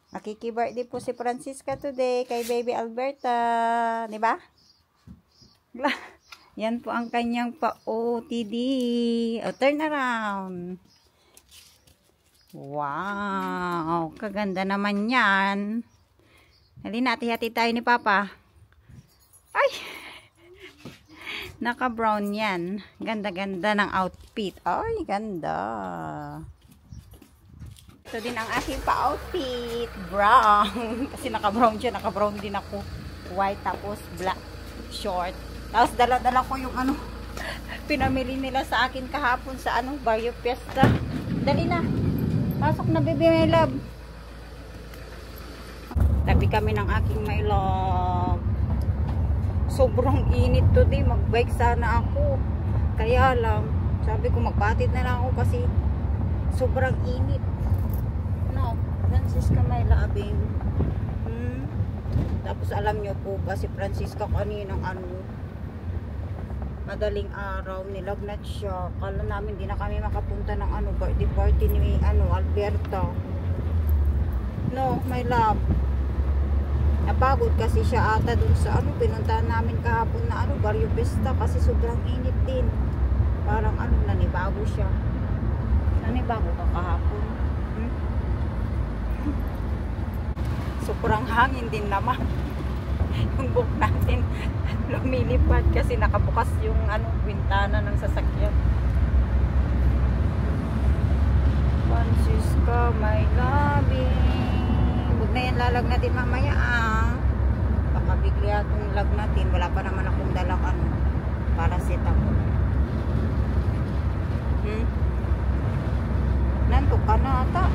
Makiki-birthday po si Francisca today kay Baby Alberta. Diba? Yan po ang kanyang pa-OTD. O, turn around. Wow. Kaganda naman yan. Halina, hati-hati tayo ni Papa. Ay! Naka-brown yan. Ganda-ganda ng outfit. Ay, ganda. Ito din ang aking pa-outfit. Brown. Kasi naka-brown siya. Naka-brown din ako. White tapos black short. Tapos dala-dala ko yung ano pinamili nila sa akin kahapon sa ano Barrio Fiesta. Dali na. Pasok na, baby, my love. Tabi kami ng aking my love. Sobrang init today. Mag-bike sana ako. Kaya lang, sabi ko magpatid na lang ako kasi sobrang init. No, Francisca, my loving. Tapos alam nyo po ba si Francisca kaninang ano, madaling araw nilagnat siya. Kala namin di na kami makapunta ng ano birthday party ni ano Alberta. No, my love. Napagod kasi siya ata dun sa ano pinuntahan namin kahapon na ano Barrio Fiesta kasi sobrang init din. Parang ano nanibago siya. Nanibago ka kahapon. Sobrang hangin din naman. Yung book natin lumilipad kasi nakabukas yung ano bintana ng sasakyan. Francisca, my loving. Huwag na yan lalagnatin mamaya baka bigla itong lagnatin. Wala pa naman akong dalang ano para set up. Nantok ka na ata.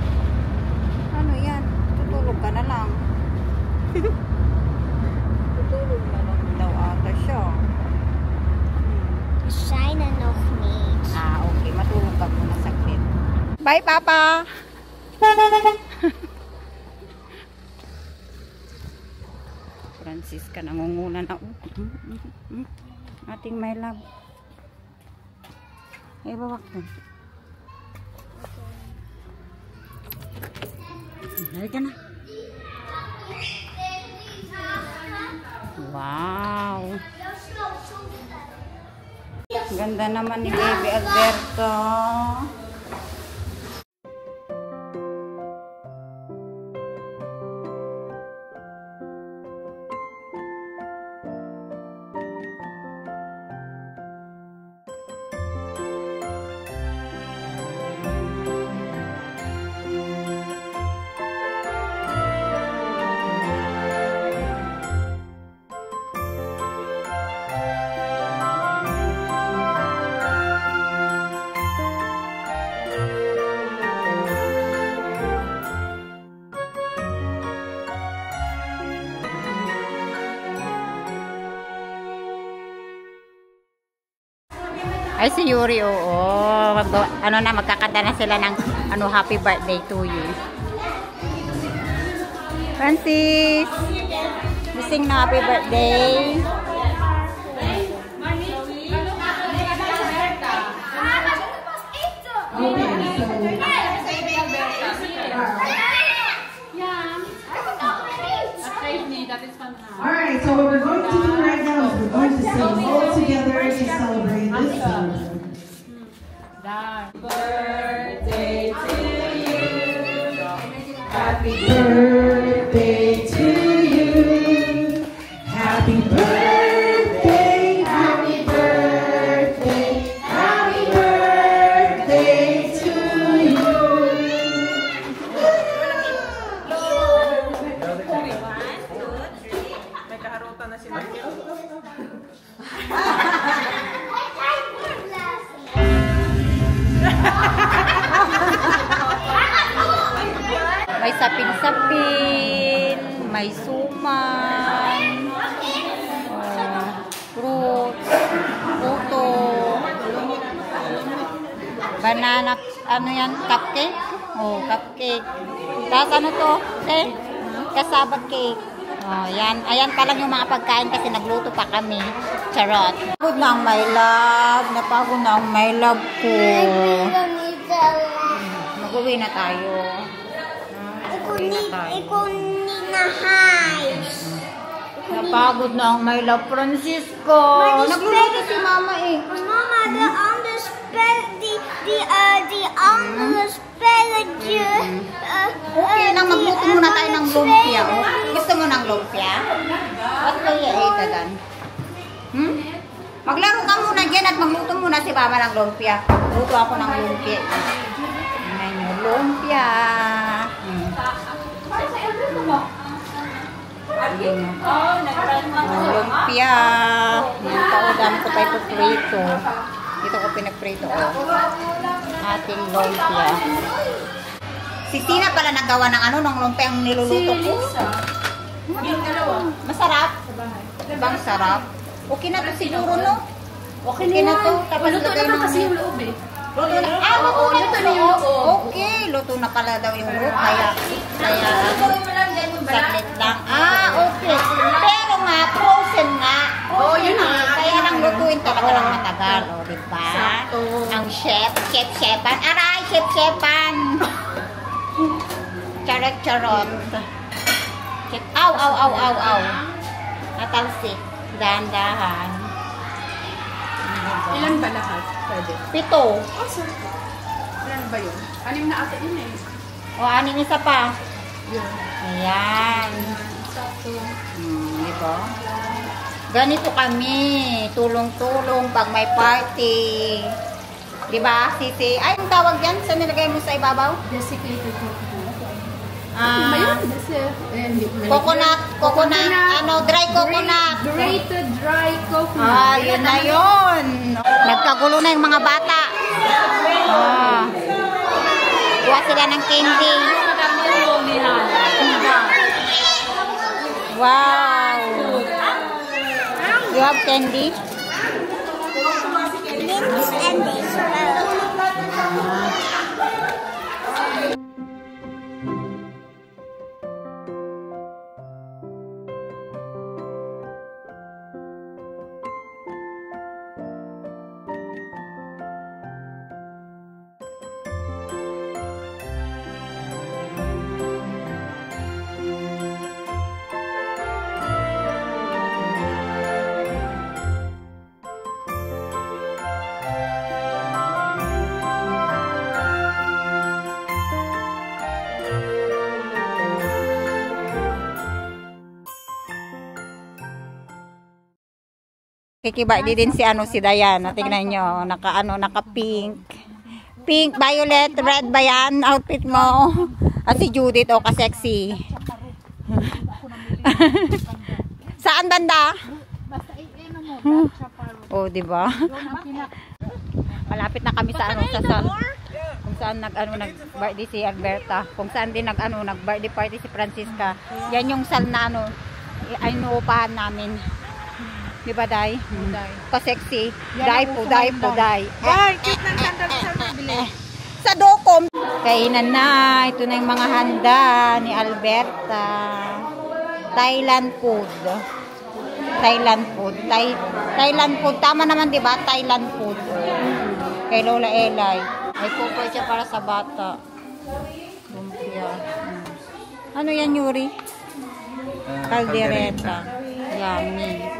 Ano yan? Tutulog ka na lang. Tutulog na lang daw ata siya. Shine noch nicht. Okay. Matulog ka muna saglit. Bye, Papa! Francisca, nangunguna na. Ating my love. Ay, bawak na. Halika na. Wow. Ganda naman ni Baby Alberto. Ay, si Yuri, oo. Ano na, magkakanta na sila ng ano, happy birthday to you. Francis! We sing na happy birthday. Alright, so what we're going to do right now is we're going to sing all together to celebrate this celebration. Happy birthday to you. Happy birthday to you. Happy birthday, happy birthday, happy birthday to you. Nagkaharutan na sila. May sapin-sapin, may suman, fruits, puto, banana, ano yan, cupcake? Oh, cupcake. Tapos ano to? Kasabag cake. Oh, yan. Ayan pa lang yung mga pagkain kasi nagluto pa kami. Charot. Napagod na ang my love. Napagod na ang my love ko. Mag-uwi na tayo. Uwi na tayo. na highs. Napagod na ang my love Francisco. Nagluluto si mama eh. Mama, the spell Okay lang, magluto muna tayo ng lumpia. Oh. Gusto mo ng lumpia? What will you eat then? Maglaro ka muna dyan at magluto muna si mama ng lumpia. Luto ako ng lumpia. Ngayon, lumpia. Lumpia. Paudan ko tayo prito. Dito ko pinaprito. Ating lumpia. Si Tina pala nagawa ng ano, ng lumpia ang niluluto ko. Masarap. Bang sarap. Okay na to siguro, no? Okay na to. Tapos luto na kasi yung loob eh. Luto na. Ah, luto na loob. Okay. Luto na pala daw yung loob. Kaya saglit lang. Ah, okay. Pero nga, frozen nga. Oo, yun na. Kaya nang lutuin talaga ng matagal. O, diba? Ang chef-chefan. Aray, chef-chefan. Charot-charot. Aw. Natalsik. Dahan-dahan. Ilan ba lahat? Pwede. 7. Ilan ba yun? 6 na ata yun eh. O, 6 isa pa. Yun. Ayan. Diba? Ganito kami. Tulong-tulong pag may party. Diba, Sisi? Ay, ang tawag yan? Saan nilagay mo sa ibabaw? Desiccated coconut. Coconut, dry coconut. Grated dry coconut. Yun na yun. Nagkagulo na yung mga bata. Kuha sila ng candy. Wow. You have candy? Mints and they smell. Kikiba din si Dayan. Tingnan nyo, naka-pink. Pink, violet, red ba yan? Outfit mo. At si Judith, ka-sexy. Saan banda? Diba? Malapit na kami sa kung saan nag-birthday si Alberta. Kung saan din nag-birthday party si Francisca. Yan yung sal na ay inuupahan namin. Diba, Day? Ka-sexy. Day po. Ay, cute ng sandal sa nabili. Sa Docom. Kainan na. Ito na yung mga handa ni Alberta. Thailand food. Thailand food. Tama naman, diba? Thailand food. Kay Lola Elay. Ay, pupay siya para sa bata. Lumpia. Ano yan, Yuri? Caldereta. Yummy.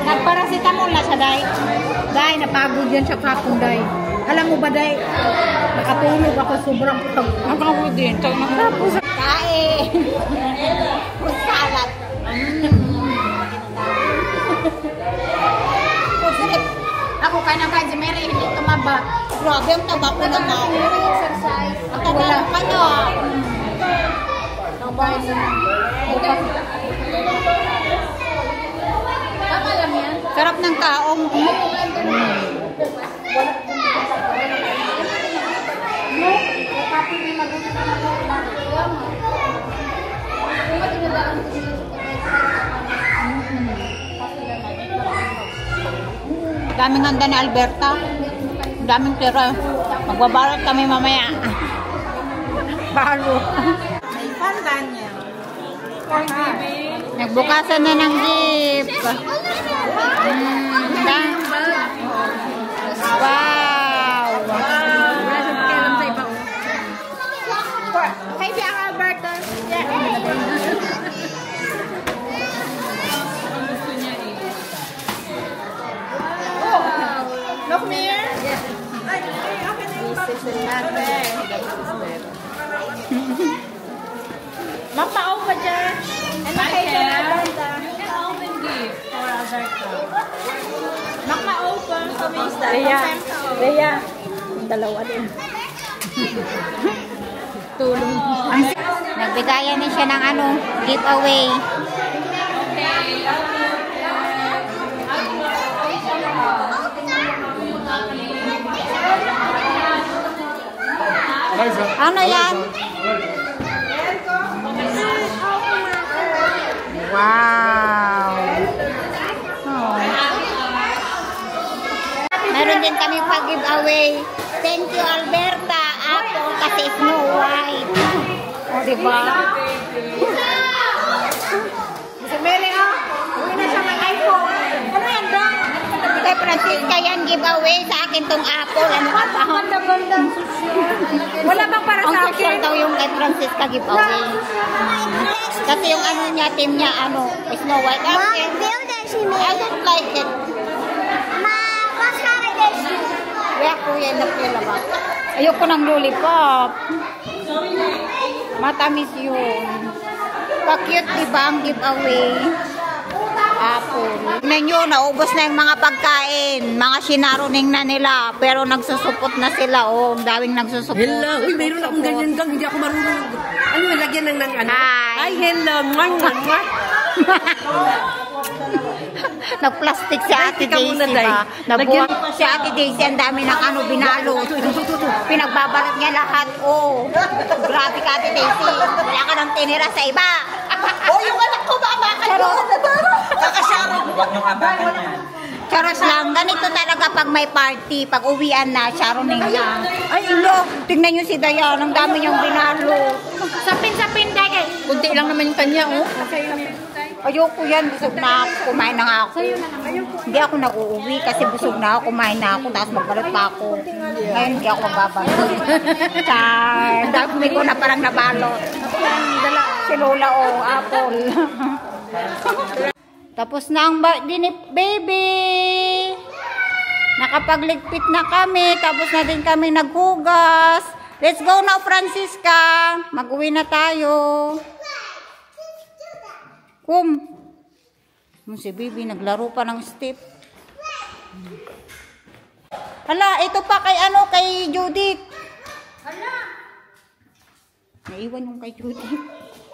Nagparasitamol na siya, Day. Day, napagod yan siya kapong, Day. Alam mo ba, Day? Nakatulog ako, sobrang putag. Nakakawin din. Tapos, kain. Salat. Ako kain na kain si Mary, hindi tumaba. Grabe, ang taba ko na ka. Ang taba ka na. Sarap ng taong. Daming handa ni Alberta. Daming tira. Magbabalot kami mamaya. Balo. May pandan niya. Nagbukasan na ng gift. Wow. Kay si Alberto. Look, Mir. Mapao pa dyan. Ano kay si Alberto? Maka-open kami sa Leia. Dalawa din. Tulong. Nagbigayan na siya ng ano, giveaway. Ano yan? Wow! Oh. Meron din kami pag-giveaway. Thank you, Alberta. Apple kasi Snow White. O, diba? Si Mary, uwi na siya ng iPhone. Ano yan, Dong? Kay Francisca yan, giveaway sa akin tong apple. Ano ka ba? Ganda-gandang wala bang para Ang sa social akin? daw yung kay Francisca giveaway. Kasi yung ano niya, team niya, ano, Snow White. I don't like it. Kaya kuya na pila ba? Ayoko ng lollipop. Matamis yun. Pa-cute diba ang giveaway? Apple. Tignan nyo, naubos na yung mga pagkain. Mga sinaruning na nila. Pero nagsusupot na sila. Oh, ang daming nagsusupot. Hello. Uy, mayroon akong ganyan kang hindi ako marunong. Ano, lagyan ng ano? Hi. Ay, hello. Mwah. Nag-plastic si Ate Ka muna, Daisy Day. ba? Nabuhat si Ate Daisy. Ang dami ng ano, binalot. Pinagbabalot niya lahat. Oh, grabe ka Ate Daisy. Wala ka nang tinira sa iba. Oh, yung anak ko ba? Charot. Kakasarap. Charot lang. Ganito talaga pag may party. Pag uwian na, charoning lang. Ay, ilo. Tingnan niyo si Dayan. Ang dami niyang binalot. Sapin-sapin, Dagay. Kunti lang naman yung kanya, oh. Ayoko yan. Busog na ako. Kumain na nga ako. Hindi ako nag-uuwi kasi busog na ako. Kumain na ako. Tapos magbalot pa ako. Ngayon hindi ako magbabalot. Char. Dami ko na parang nabalot. Si Lola, oh. Apple. Tapos na ang birthday ni baby. Nakapagligpit na kami. Tapos na din kami naghugas. Let's go now, Francisca. Mag-uwi na tayo. Si baby naglaro pa ng step. Hala, ito pa kay ano, kay Judith. Hala. Naiwan yung kay Judith.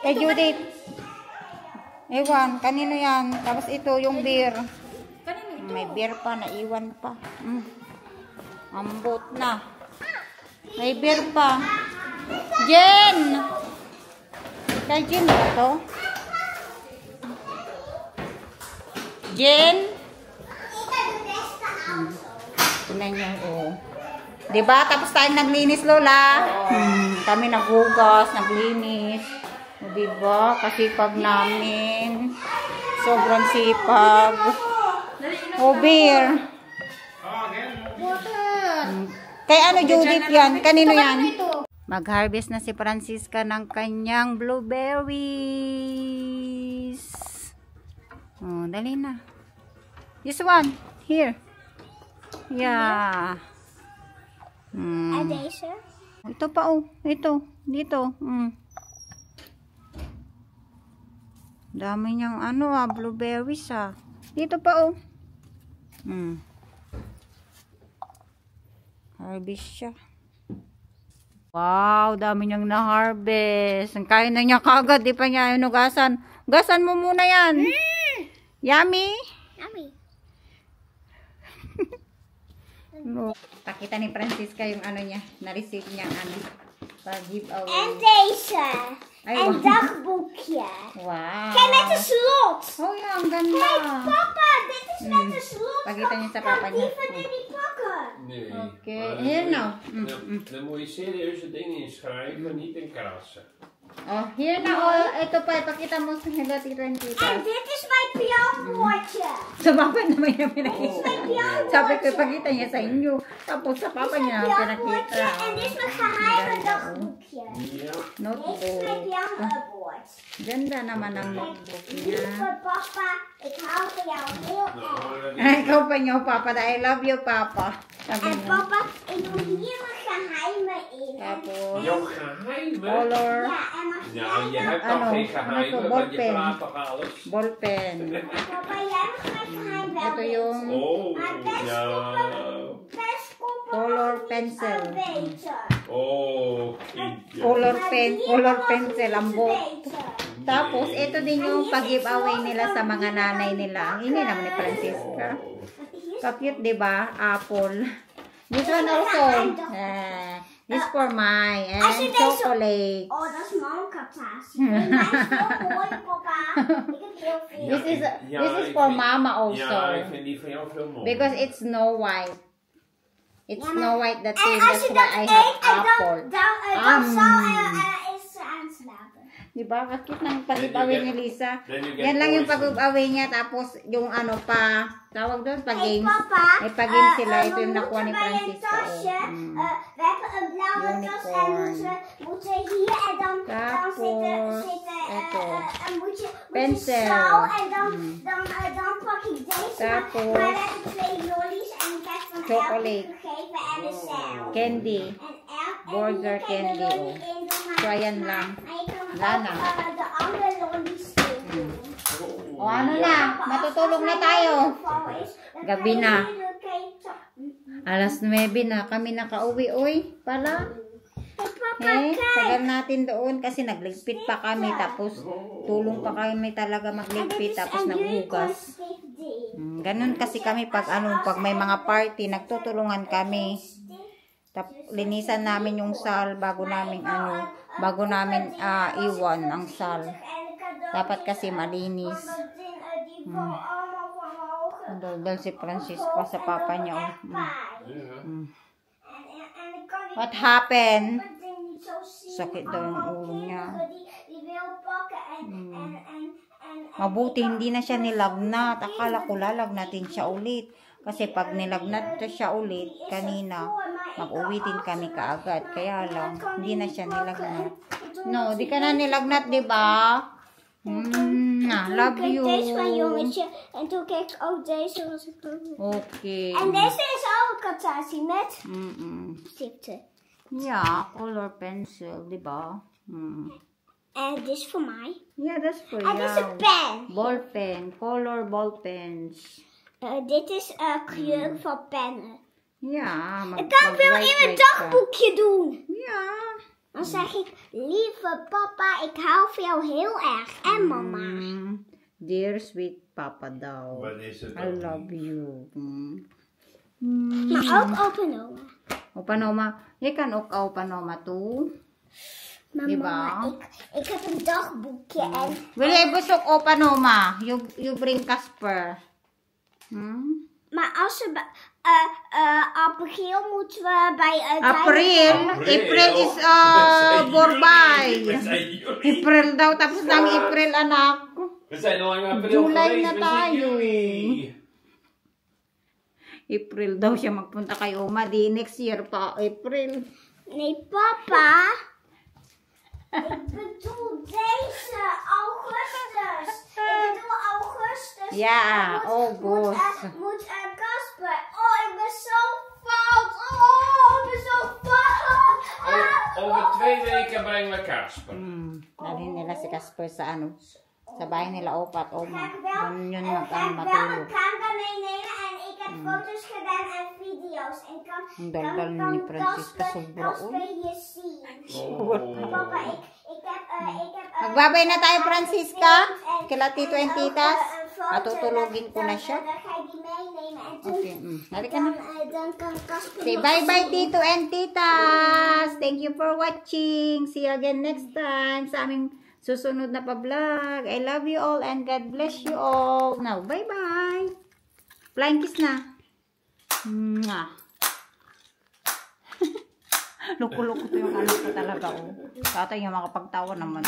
Kay Judith. Ewan, kanino yan? Tapos ito, yung beer. May beer pa, naiwan pa. Ambot na. May beer pa. Jen! Kay Jen ba ito? Jen? Tingnan nyo, oh. Diba? Tapos tayong naglinis, Lola. Kami naghugas, naglinis. Diba? Kasipag namin. Sobrang sipag. Oh, beer. Kay ano, Judith yan? Kanino yan? Mag-harvest na si Francisca ng kanyang blueberries. Oh, dali na. This one. Here. Yeah. Ito pa, oh. Ito. Dito. Dami niyang ano, blueberries, Dito pa, oh. Harvest siya. Wow, dami niyang na-harvest. Ang kaya na niya kagad. Di pa niya inugasan. Ugasan mo muna yan. Yummy? Yummy. No. Pakita ni Francisca yung ano niya. Na-receive niya. Ano. Pa-giveaway. En deze. Ay, En wow. dagboekje. Wow. Kijk, met een slot. Oh, ja, ang ganda. Kijk, papa, dit is met een slot. Pakita niyo sa papa Kan niya. die van jullie pakken? Nee. Oké, Maar hier dan nou. moet je- Dan moet je serieuze dingen inschrijven, niet in krassen. Oh, here na. Oh, ito pa. Ipakita mo sa Tito and En Tita. dit is mijn pianootje. Sa papa naman yung pinakita. pianootje. Sabi ko, ipakita niya sa inyo. Tapos sa papa Dit is niya mijn pianootje. pinakita. En dit is mijn geheime dagboekje. Ja. Dit is mijn Notebook. pianootje. Ganda naman ang notebook niya. Lieve papa, ik hou van jou heel erg. Nou, dat Ay, is- ikaw pa niyo, papa. I love you, papa. Sabi En niya. papa, ik doe hier mijn geheimen in. Tapos, Jouw geheimen? color, Ja, en mijn Nou, je hebt Ano, toch geen ano geheimen, to, want je ballpen. praat toch alles? ballpen. Papa, jij mag mijn geheim wel Ito yung Oh, Maar best ja. Pestkoppen Color nog niet pencil. een beetje. Oh, kindje. color Maar pen, hier color nog pencil, ang niet book. een beetje. Tapos, ito din yung pag-giveaway nila sa mga nanay nila. Ang ini naman ni Francisca. Ka-cute, di ba? Apple. This one also. This for my Als je and deze- chocolate. Oh, dat is mamkatas. Mijn is heel mooi, papa. Ik heb heel veel. This is Ja, this is ik for vind- mama Ja, ik also. vind die van jou veel mooier. Because it's Snow White. It's Ja, Snow White that En thing. als That's je why dat I eet, have en apple. dan is ze aan het slapen. Di ba? Kakit ng pag-giveaway ni Lisa. Then you get Yan lang yung poison. pag-giveaway niya. Tapos yung ano pa, tawag doon, Hey pag-games. papa, May pag-games sila. we Ito yung nakuha ni moeten bij een Francisca. tasje, Oh. Mm. we hebben een blauwe tas en Unicorn. moeten hier en dan Tapos, eto. en moet je Pencil. zo en Mm. dan pak ik deze. Tapos, maar we hebben 2 lollies en ik heb van chocolate. elke gegeven en een zeil. Candy. En Burger hier kan je candy, lolly oh. in doen, So, ayan lang. Maar je kan Lana. ook de andere lollies in doen. O ano na, matutulog na tayo. Gabi na. Alas 9 na kami nakauwi. Uy, pala. Eh, tagal natin doon kasi nagligpit pa kami. Tapos tulong pa kami talaga magligpit. Tapos naghugas. Ganun kasi kami pag may mga party, nagtutulungan kami. Linisan namin yung sal bago namin iwan ang sal. Dapat kasi malinis. Dahil si Francisco sa papa niya. What happened? Sakit daw yung ulo niya. Mabuti hindi na siya nilagnat. Akala ko lalagnatin siya ulit. Kasi pag nilagnat siya ulit kanina, mag-uwi din kami kaagad. Kaya lang, hindi na siya nilagnat. No, di ka na nilagnat, di ba? Love you. Deze van jongetje. En toen keek ik ook deze. Was ik Okay. en deze is ook een kartatie met stipten. Yeah, color pencil, di ba? En dit is voor mij. Yeah, that's for En dit is een pen. Ballpen, color ballpens. Dit is kleur van pennen. Ja, Ik kan veel in mijn dagboekje doen. Ja. Dan zeg ik, lieve papa, ik hou van jou heel erg. En mama. Dear sweet papa daw. Wat is het I dan? love you. Maar ook opa en oma. Opa en oma. Je kan ook opa en oma toe. Maar Diba? mama, ik heb een dagboekje en... Wil jij bezoek opa en oma? You bring Casper. Maar als we... april moeten we bij... April is voorbij. We zijn juli. April daw. Tapos ng April, anak. We zijn al in april July geweest, na we zijn tayo. juli. April daw siya magpunta kay Oma. Di next year pa, April. Nee, papa. Ik bedoel deze augustus. Ik bedoel augustus. Ja, August. Moet Casper. Oh, ik ben zo fout. Oh, ik ben zo fout. Over 2 weken brengen we Kasper. Dalhin nila si Casper sa sa bahay nila Opa at Oma. Ik ga Doon yun wel een matulog. camera meenemen en ik heb foto's gedaan en video's. En Ang daldal ni Francisca sobra. Casper je zien. Oh. Papa, ik heb Magbabay na tayo, Francisca. Kila Tito and Titas. Matutulogin ko na siya. Dan ga je die meenemen en toen Okay, halika na. dan kan Casper Say bye-bye, Tito and Titas. Thank Thank you for watching. See you again next time sa aming susunod na pa-vlog. I love you all and God bless you all. Now, bye-bye. Flying kiss na. Mwah. Loko-loko to yung anak ko talaga. Oh. Tatay yung makapagtawa naman.